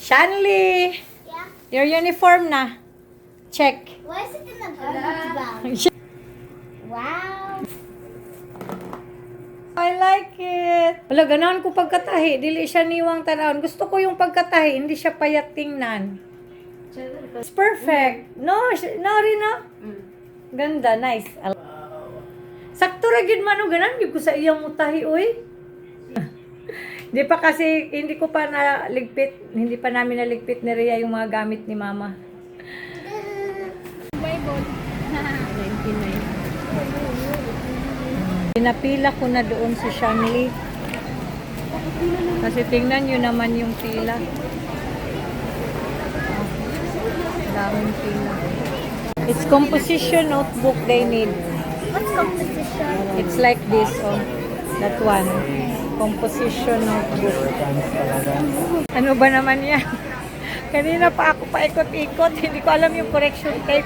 Shanley! Yeah. Your uniform na. Check. Why is it in the garbage bag? Wow. I like it. Wala, ganahan ko pagkatahi. Dili siya niwang tanawon. Gusto ko yung pagkatahi. Hindi siya payat tingnan. It's perfect. No, no rin no? Ganda, nice. Sakto ra gid man o ganan gyud ko sa iyang mutahi oy. Di pa kasi hindi ko pa naligpit, hindi pa namin naligpit ni Rhea yung mga gamit ni Mama. Bible. 99. Pinapila ko na doon si Shanley. Kasi tingnan nyo naman yung pila. Daming pila. It's composition notebook they need. What's composition? It's like this, oh. That one. Composition notebook. Ano ba naman yan? Kanina pa ako paikot-ikot. Hindi ko alam yung correction tape.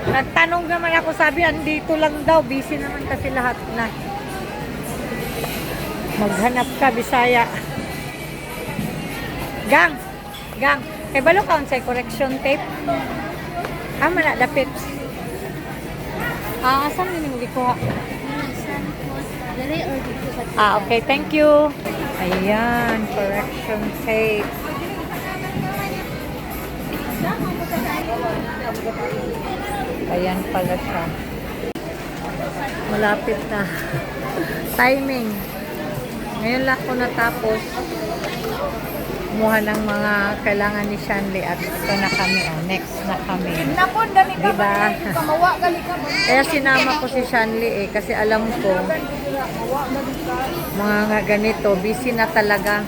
Nagtanong naman ako, sabi, andito lang daw. Busy naman kasi lahat na. Maghanap ka, Bisaya. Gang! Gang! Kay balo ka sa correction tape? Mana dapit. Asan din mo gikuha? Okay, thank you. Ayan, correction tape. Ayan pala siya. Malapit na. Timing. Ngayon lang ako natapos. Kumuha ng mga kailangan ni Shanley at ito na kami. Oh, next na kami. Diba? Kaya sinama ko si Shanley kasi alam ko mga ganito, busy na talaga.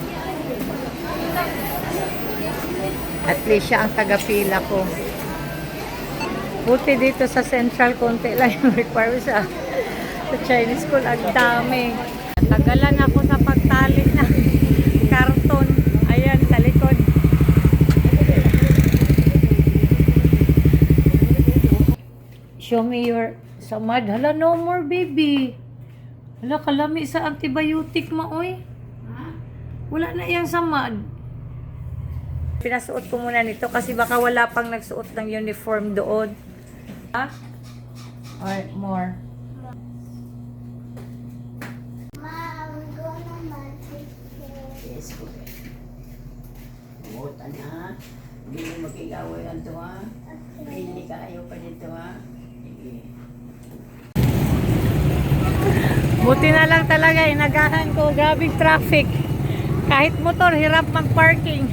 At least siya ang tagapila ko. Buti dito sa Central, konti lang yung requirements sa Chinese school. Ang dami. Tagalan ako sa pagtali ng karton. Ayan, sa likod. Show me your samad. Hala, no more, baby. Hala, kalami sa antibiotic maoy. Wala na yung samad. Pinasuot ko muna nito kasi baka wala pang nagsuot ng uniform doon. Ha? Or more. Mom, go naman. Yes, okay. Butan ha. Hindi mo mag-igaway lang ito ha. Hindi ka ayaw pa dito ha. Sige. Buti na lang talaga, inagahan ko. Grabing traffic. Kahit motor, hirap mag-parking.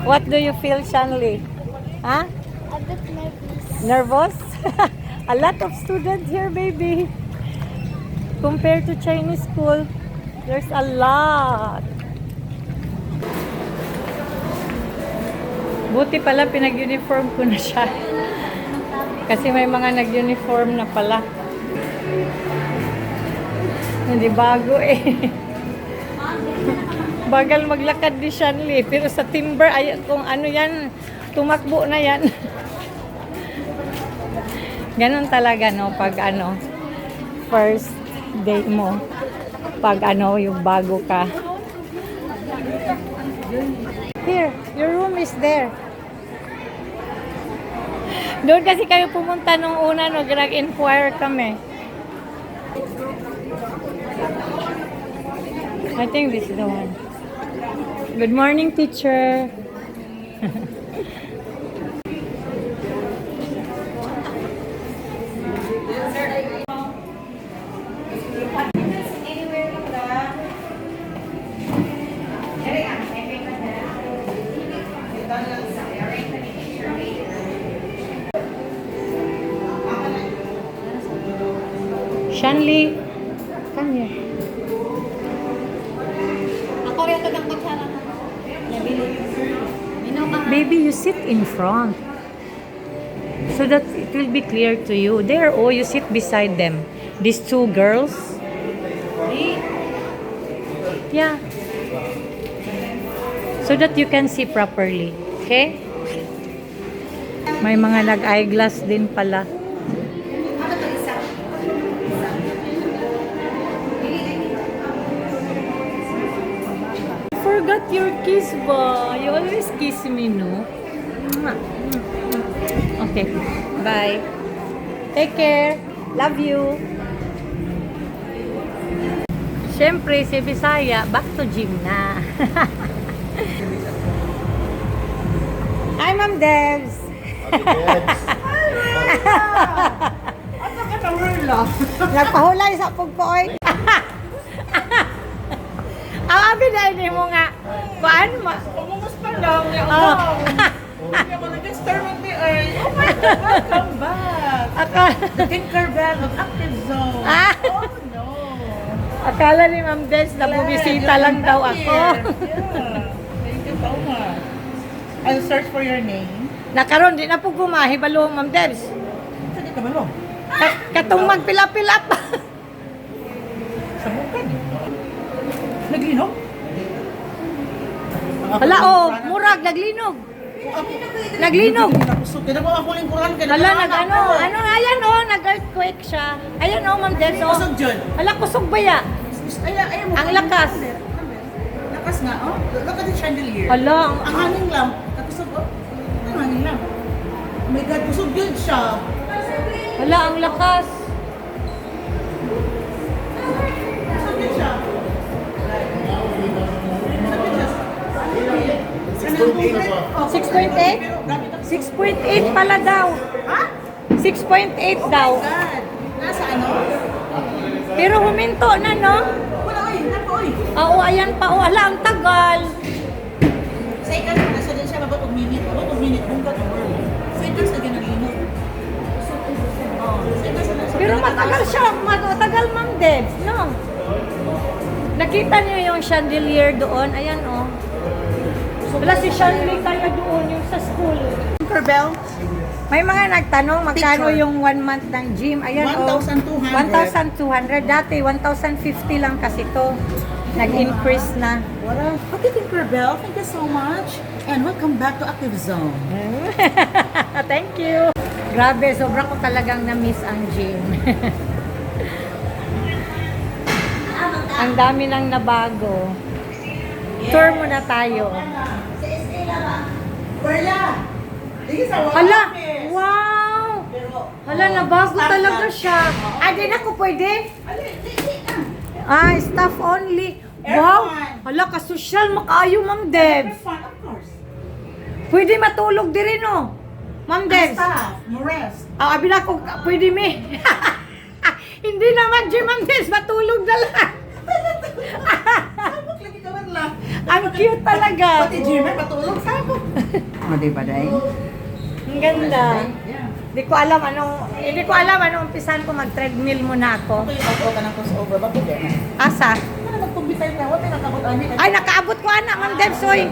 What do you feel, Shanley? Ha? A bit nervous. Nervous? A lot of students here, baby. Compared to Chinese school, there's a lot. Buti pala pinag-uniform ko na siya. Kasi may mga nag-uniform na pala. Hindi bago eh. Bagal maglakad ni Shanley. Pero sa timber, ay, kung ano yan, tumakbo na yan. Ganon talaga, no? Pag ano, first day mo. Pag ano, yung bago ka. Here, your room is there. Doon kasi kayo pumunta nung una, no? Nag-inquire kami. I think this is the one. Good morning, teacher. Shanley, come here. Baby, you sit in front so that it will be clear to you. There, oh, you sit beside them. These two girls. Yeah. So that you can see properly. Okay? May mga nag-eyeglass din pala. forgot your kiss ba? You always kiss me, no? Okay. Bye. Take care. Love you. Siyempre, si Bisaya, back to gym na. Hi, Ma'am Debs. Ano ka na wala? Nagpahulay sa pagkoy. Ang abi na ini mo nga. Kuan mo? Kumusta lang? Oh. Hindi ako nag-star with the earth. Oh my God, welcome back. The Tinkerbell of Active Zone. Ah. Oh no. Akala ni Ma'am Debs na bumisita lang daw ako. Yeah. Thank you so much. I'll search for your name. Nakaroon, di na po gumahi balo, Ma'am Debs. Saan ka ba no? Katong magpilap-pilap. Sa bukan. Naglinog? Hala, oh, murag, naglinog. Naglinog. Kaya mo ako lingkuran ka. Hala, ano, ayan oh, nag-earthquake siya. Ayan oh, Ma'am Debs, oh. Kusog dyan. Hala, kusog ba ya? Ay, Ang lakas. Lakas nga, oh. Look at the chandelier. Hala, Ang hangin lang. Kakusog, oh. Ang hangin lang. Oh my God, kusog yun siya. hala, ang lakas. Kusog yun siya. Six point eight? 6.8 pala daw. Ha? 6.8 daw. God. Nasa ano? Pero huminto na, no? Wala, oy. Nako, oy. Oo, ayan pa. Oh, ala, ang tagal. Sa ikan, nasa din siya mabot og minute. Mabot og minute. Bungkat ang world. Sa ikan, sa ginalinog. Oh, sa ikan, sa Pero matagal siya. Matagal, Ma'am Debs, no? Nakita niyo yung chandelier doon? Ayan, oh. Wala si chandelier tayo doon, yung sa school. Tinkerbell, May mga nagtanong magkano Picture. yung 1 month ng gym. Ayan, oh. 1,200. 1,200. Dati, 1,050 lang kasi to. Nag-increase na. Okay, Tinkerbell, thank you so much. And welcome back to Active Zone. Thank you. Grabe, sobra ko talagang na-miss ang gym. Ang dami nang nabago. Tour muna tayo. Perla! Sige sa Hala! Wow! Hala, nabago talaga siya. Ah, di na ko pwede? Ah, staff only. Wow! Hala, kasosyal, makaayo, Ma'am Debs. Of course. Pwede matulog di rin, oh. Ma'am Debs. Staff, no rest. Ah, abi na ko, pwede mi. Hindi naman, Jim, Ma'am Debs, matulog na lang. Sabok lagi ka man lang. Ang cute talaga. Pati Jimmy, patulog sabok. O, di ba, Day? Ang ganda. Yeah. Hindi ko alam anong umpisan ko mag-treadmill muna ako. Okay, ako ka ng crossover. Bakit yan? Asa? Ano nagpumbitay na? Wala nakabot amin. Ay, nakaabot ko anak, Ma'am Debs, oy.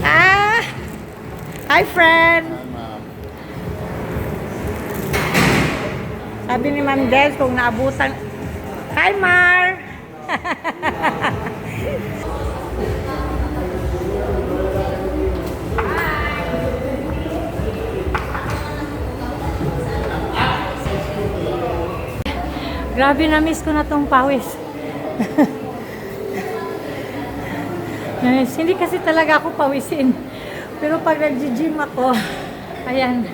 Ah! Hi, friend. Sabi ni Ma'am Debs kung naabutan. Hi, Mar. Grabe, na-miss ko na tong pawis. Nice. Hindi kasi talaga ako pawisin. Pero pag nag-gym ako, ayan.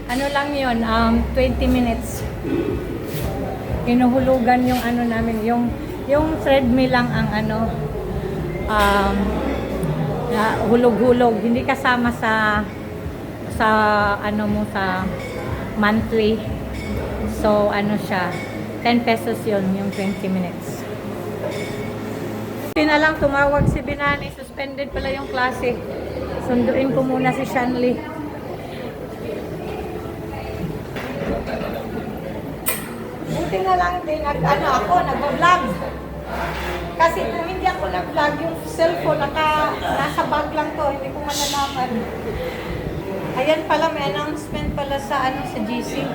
Ano lang yun, 20 minutes. Inuhulugan yung ano namin, yung treadmill lang ang ano, hulog-hulog. Hindi kasama sa ano mo sa monthly. So ano siya, 10 pesos yun, yung 20 minutes. Hindi na lang tumawag si Binani, suspended pala yung klase. Sunduin ko muna si Shanley. Buti na lang din, nag-vlog. Kasi kung hindi ako nag-vlog, yung cellphone nasa bag lang to, hindi ko malalaman. Ayan pala, may announcement pala sa sa GC.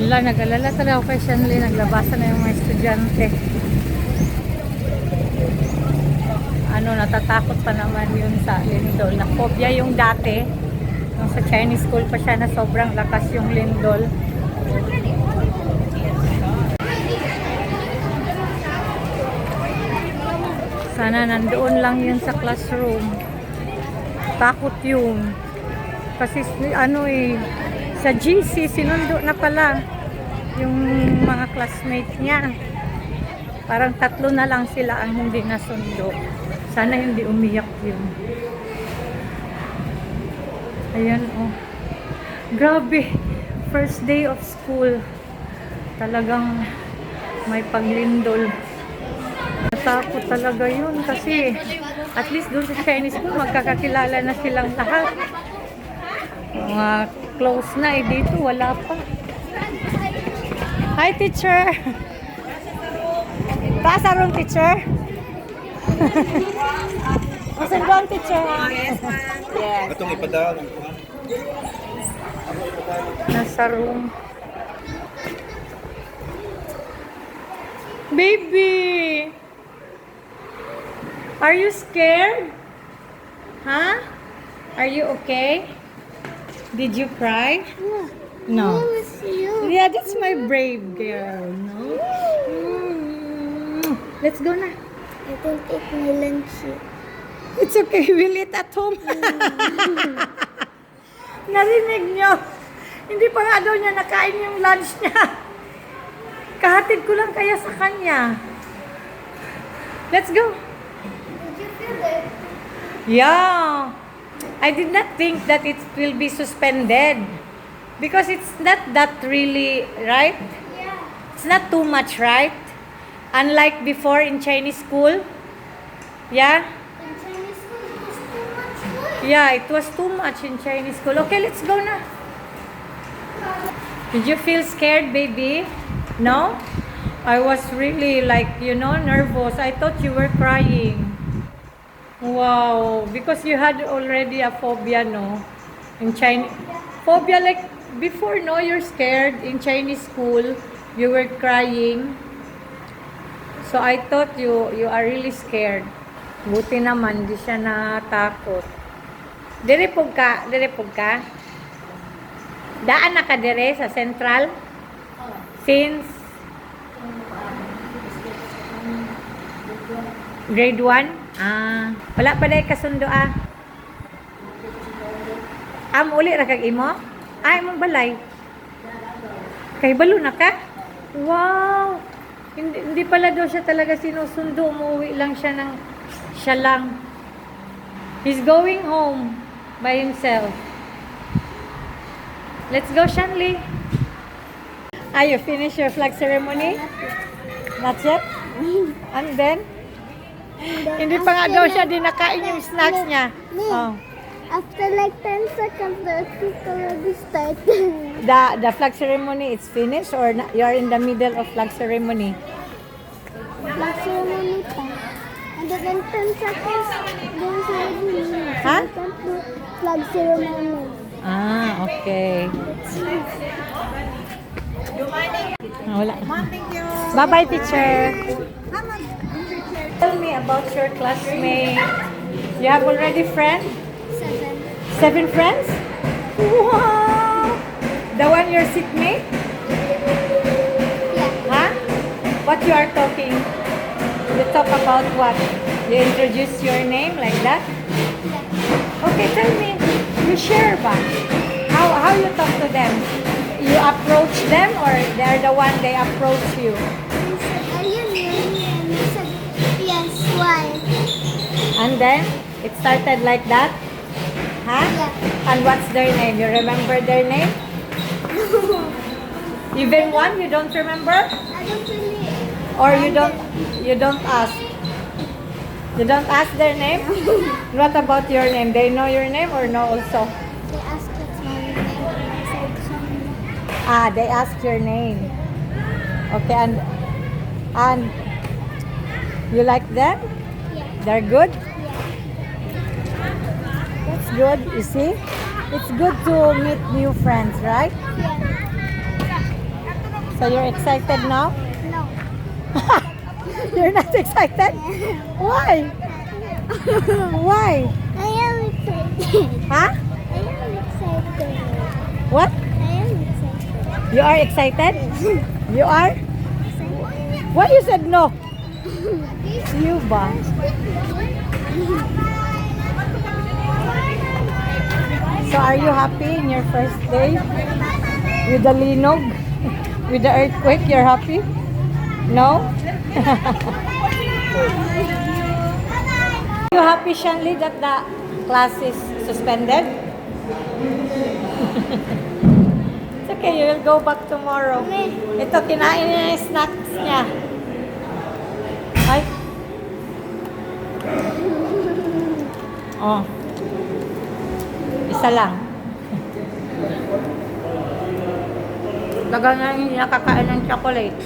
Wala, nag-alala talaga ako kay Shanley, naglabasan na yung mga estudyante. Natatakot pa naman yun sa Lindol. Nakopya yung dati. Nung sa Chinese school pa siya na sobrang lakas yung lindol. Sana nandoon lang yun sa classroom. Takot yun. Kasi ano sa GC sinundo na pala yung mga classmates niya. Parang 3 na lang sila ang hindi nasundo. Sana hindi umiyak yun. Ayan oh. Grabe. First day of school. Talagang may paglindol. Natakot talaga yun kasi at least doon sa Chinese school magkakakilala na silang lahat. Mga close na dito wala pa. Hi teacher! Taas arong teacher? Asan ba ang teacher? Yes. Itong ipadaan. Nasa room. Baby! Are you scared? Huh? Are you okay? Did you cry? No. Yeah, that's my brave girl. No? Let's go na. I don't eat my lunch yet. It's okay, we'll eat at home. Narinig nyo? Hindi pa nga daw niya nakain yung lunch niya. Kahatid ko lang kaya sa kanya. Let's go. Did you feel it? Yeah. I did not think that it will be suspended. Because it's not that really, right? Yeah. It's not too much, right? Unlike before in Chinese school. Yeah? In Chinese school, it was too much work. Yeah, it was too much in Chinese school. Okay, let's go na. Did you feel scared, baby? No? I was really like, nervous. I thought you were crying. Wow, because you had already a phobia, no? In Chinese, phobia like before, no? You're scared in Chinese school. You were crying. So I thought you are really scared. Buti naman, di siya natakot. Dire pug ka. Daan na ka dire sa Central? Since grade 1? Wala pa dahil kasundo uli ra kag imo? Imong balay. Kay balo na ka? Wow! Hindi pala daw siya talaga sinusundo. Umuwi lang siya lang. He's going home by himself. Let's go, Shanley. You finish your flag ceremony? Not yet? And then? Hindi pa nga daw siya dinakain yung snacks niya. Oh. After like 10 seconds, the people already start. The flag ceremony is finished or you're in the middle of flag ceremony? Flag ceremony pa. And then 10 seconds, there's already me. Huh? I can't do flag ceremony. Okay. Wala. Bye-bye, teacher. Tell me about your classmate. You have already friends? 7 friends? Wow! The one your seatmate? Yeah. Huh? What you are talking? You talk about what? You introduce your name like that? Okay, tell me. You share ba? How you talk to them? You approach them or they're the one they approach you? He said, are you near me? And I said, yes, why? And then, it started like that? Huh? Yeah. And what's their name? You remember their name? Even one you don't remember? I don't really... Or you don't ask? You don't ask their name? What about your name? They know your name or no also? They asked what's my name and I said Shanley. They ask your name. Okay, and you like them? Yeah. They're good? Yeah. That's good, you see? It's good to meet new friends, right? Yeah. So you're excited now? No. You're not excited? Why? Why? I am excited. Huh? I am excited. You are excited? You are? Why you said no? You ba? So are you happy in your first day? With the linog? With the earthquake, you're happy? No? You happy, Shanley, that the class is suspended? It's okay, you will go back tomorrow. Ito, kinain niya yung snacks niya. Ay. Oh. Isa lang. Tagal na hindi nakakain ng chocolate.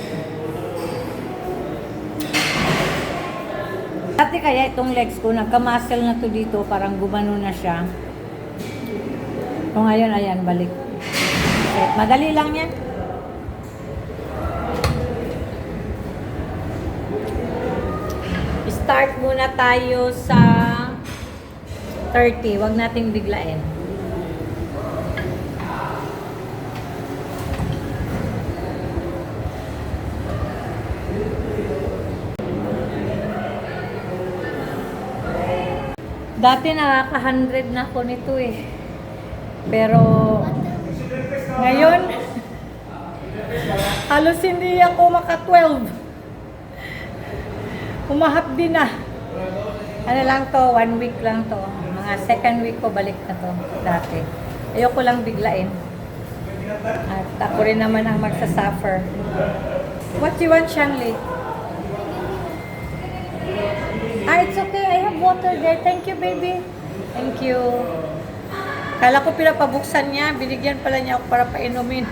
Dati kaya itong legs ko, nagka-muscle na to dito, parang gumano na siya. O ngayon, ayan, balik. Okay, madali lang yan. Start muna tayo sa 30. Huwag nating biglain. Dati nakaka-100 na ako nito eh. Pero ngayon halos hindi ako maka-12. Humahapdi na. Ano lang to, 1 week lang to. Mga second week ko balik na to dati. Ayoko lang biglain. At ako rin naman ang magsasuffer. What do you want, Shanley? It's okay. I have water there. Thank you, baby. Thank you. Kala ko pinapabuksan niya. Binigyan pala niya ako para painumin.